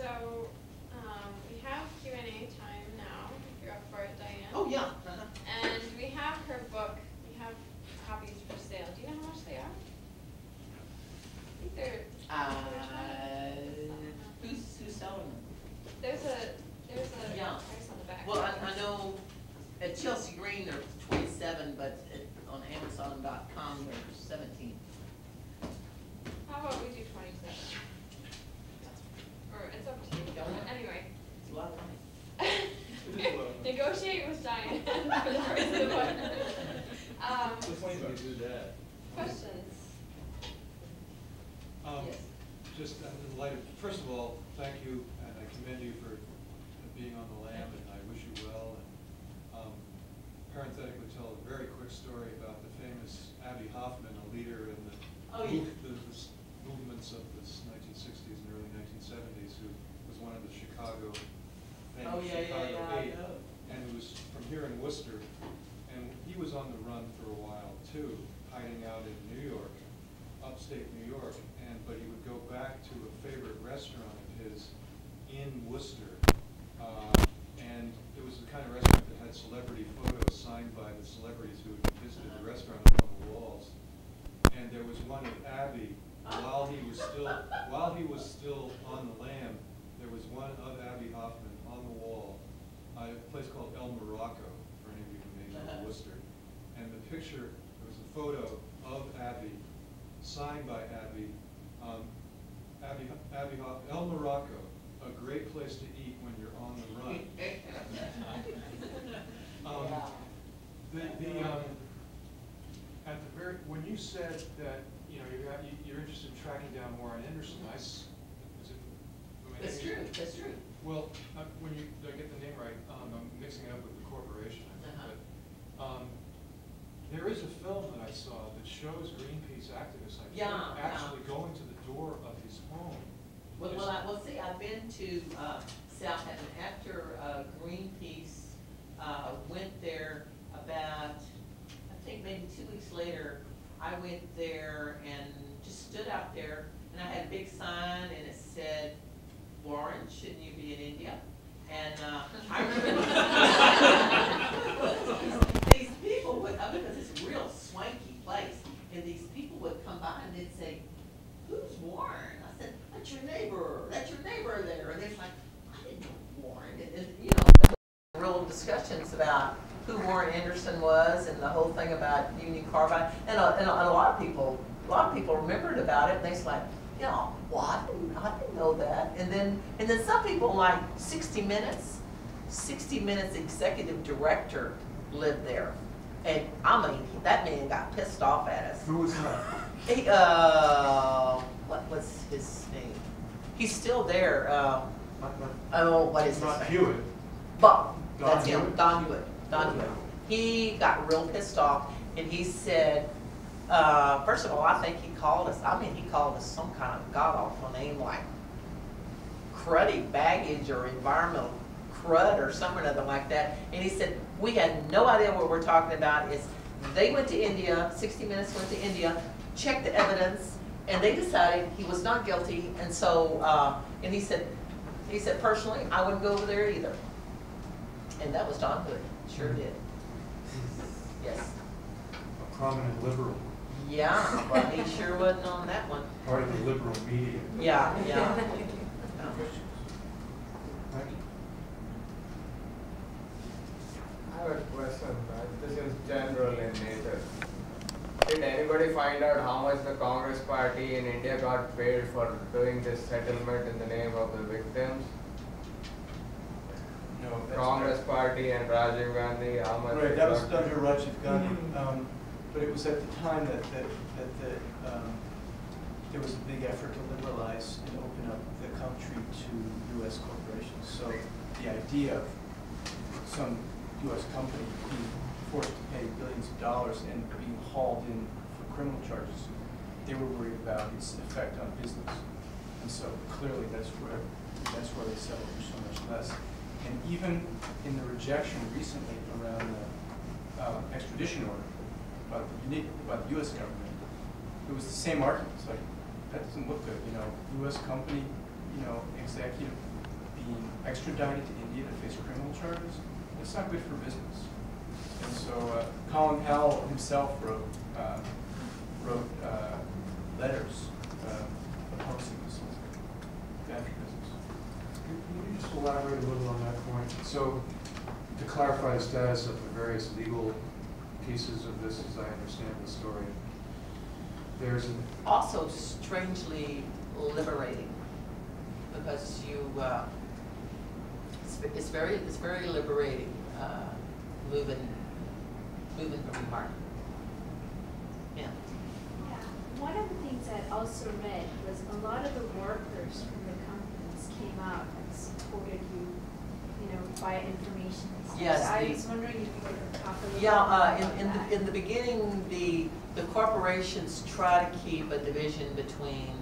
So we have Q&A time now, if you're up for it, Diane. Oh, yeah. And we have her book. We have copies for sale. Do you know how much they are? I think they're Who's selling them? There's a Yeah. price on the back. Well, I know at Chelsea Green they're 27, but on Amazon.com they're 17. How about we do 27? Or it's up to you. Anyway. It's a lot of money. Negotiate with Diane for the price of the book. Just when you do that. Questions? Yes. Just in light of, first of all, thank you, and I commend you for being on the lam, and I wish you well. And parenthetically, tell a very quick story about the famous Abbie Hoffman, a leader in the movements of the 1960s and early 1970s, who was one of the Chicago Chicago 8, and who was from here in Worcester, and he was on the run for a while too, hiding out in New York, upstate New York, but he would go back to a favorite restaurant of his in Worcester, and it was the kind of restaurant that had celebrity photos signed by the celebrities who had visited the restaurant up on the walls. And there was one of Abbie while he was still on the lam. There was one of Abbie Hoffman on the wall, a place called El Morocco, for any of you who may know Worcester. And the picture, there was a photo of Abbie, signed by Abbie. Abbie Hoffman, El Morocco, a great place to eat when you're on the run. At the very, when you said that you're interested in tracking down Warren Anderson, That's true. That's true. Well, when you did I get the name right? I'm mixing it up with the corporation. I think, but there is a film that I saw that shows Greenpeace activists actually going to the door of his home. Well, see, I've been to Southampton after Greenpeace went there about, I think maybe 2 weeks later. I went there and just stood out there, and I had a big sign, and it said, "Warren, shouldn't you be in India?" And I remember these people would, because it's a real swanky place, and these people would come by and they'd say, "Who's Warren?" I said, "That's your neighbor. That's your neighbor there." And they're like, "I didn't know Warren." And real discussions about who Warren Anderson was and the whole thing about Union Carbide, and a lot of people remembered about it, and they're like, well, I didn't know that. And then some people, like 60 Minutes executive director lived there, and I mean that man got pissed off at us. Who was that? He, what was his name? He's still there. What is his name? Hewitt. But that's him, Hewitt? Don Hewitt. He got real pissed off, and he said, first of all, I think he called us some kind of god-awful name like cruddy baggage or environmental crud or something or other like that. And he said, we had no idea what we're talking about. They went to India, 60 Minutes went to India, checked the evidence, and they decided he was not guilty. And so, and he said, personally, I wouldn't go over there either. And that was Don Hood, sure did. Yes. A prominent liberal. Yeah, but he sure wasn't on that one. Part of the liberal media. Yeah. Thank you. I have a question. This is general in nature. Did anybody find out how much the Congress party in India got paid for doing this settlement in the name of the victims? No, Congress party and Rajiv Gandhi, how much? Right, that was under Rajiv Gandhi, but it was at the time that there was a big effort to liberalize and open up the country to U.S. corporations. So the idea of some U.S. company being forced to pay billions of dollars and being hauled in for criminal charges, they were worried about its effect on business. And so clearly that's where they settled for so much less. And even in the rejection recently around the extradition order by the U.S. government, it was the same argument. It's like, that doesn't look good, U.S. company, executive extradited to India to face criminal charges. It's not good for business. And so Colin Powell himself wrote letters opposing this whole thing. Bad for business. Can you just elaborate a little on that point? So, to clarify the status of the various legal pieces of this, as I understand the story, there's an... Also strangely liberating, because you, it's very liberating, moving from your heart. Yeah. Yeah, one of the things I also read was a lot of the workers from the companies came out and supported you, you know, via information and stuff. Yes, So I the- was wondering if you could talk a little bit Yeah, about that. in the beginning, the corporations try to keep a division between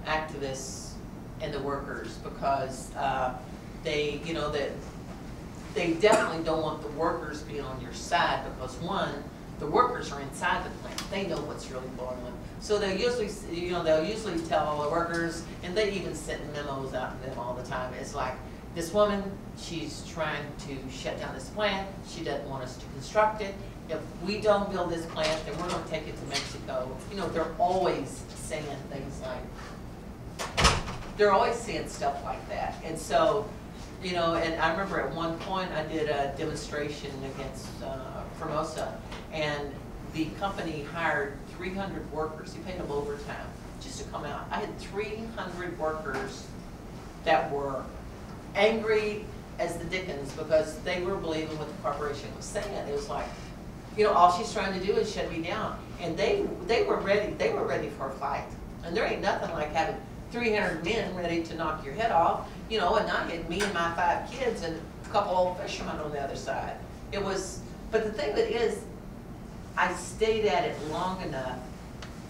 activists and the workers, because they, you know, that they definitely don't want the workers being on your side, because one, the workers are inside the plant. They know what's really going on. So they'll usually, you know, they'll usually tell all the workers, and they even send memos out to them all the time. It's like, this woman, she's trying to shut down this plant. She doesn't want us to construct it. If we don't build this plant, then we're going to take it to Mexico. You know, they're always saying things like, they're always saying stuff like that. And so, you know, and I remember at one point I did a demonstration against Formosa, and the company hired 300 workers. He paid them overtime just to come out. I had 300 workers that were angry as the dickens, because they were believing what the corporation was saying. It was like, you know, all she's trying to do is shut me down. And they were ready for a fight. And there ain't nothing like having 300 men ready to knock your head off, you know, and I had me and my 5 kids and a couple old fishermen on the other side. It was, but the thing of it is, I stayed at it long enough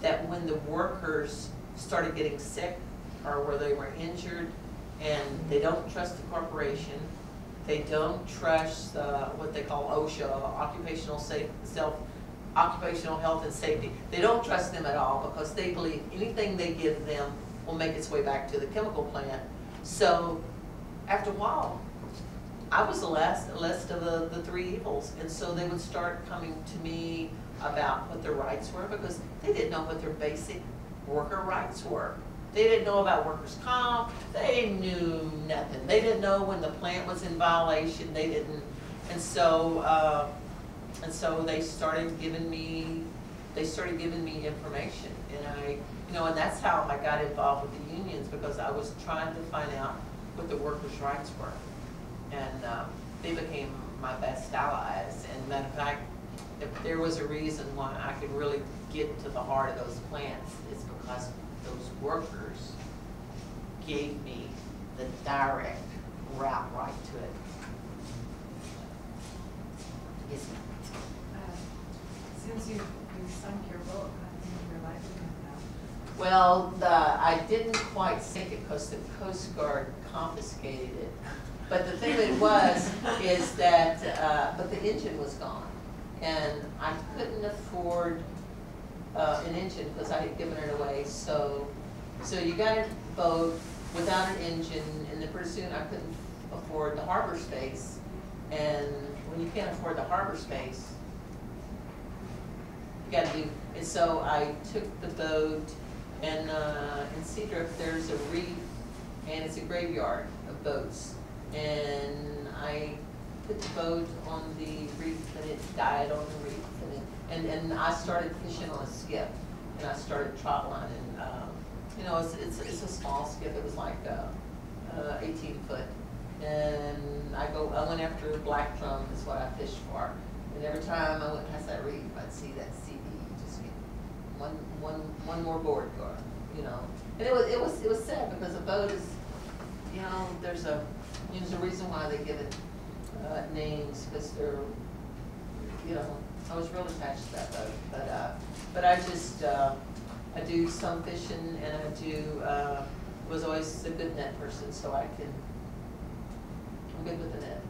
that when the workers started getting sick or where they were injured, and they don't trust the corporation, they don't trust what they call OSHA, occupational health and safety. They don't trust them at all, because they believe anything they give them will make its way back to the chemical plant. So after a while, I was the last of the 3 evils, and so they would start coming to me about what their rights were, because they didn't know what their basic worker rights were. They didn't know about workers' comp. They knew nothing. They didn't know when the plant was in violation. They didn't, and so they started giving me information, and I, you know, and that's how I got involved with the unions, because I was trying to find out what the workers' rights were, and they became my best allies. And matter of fact, if there was a reason why I could really get to the heart of those plants, it's because those workers gave me the direct route right to it. Yes, ma'am. Since you sunk your boat, how do you realize it now? Well, I didn't quite sink it because the Coast Guard confiscated it. But the thing of it was, is that, but the engine was gone. And I couldn't afford an engine because I had given it away. So you got a boat without an engine, and then pretty soon I couldn't afford the harbor space. And when you can't afford the harbor space, you got to do. And so I took the boat, and in Seadrift there's a reef, and it's a graveyard of boats. And I put the boat on the reef, and it died on the reef. And I started fishing on a skiff, and I started trot lining. You know, it's a small skiff. It was like 18 foot. And I went after black drum is what I fished for. And every time I went past that reef, I'd see that CD just get one more board going, you know. And it was sad, because a boat is, you know, there's a reason why they give it names, because they're, you know, I was really attached to that boat. But I just I do some fishing, and I do was always a good net person, so I'm good with the net.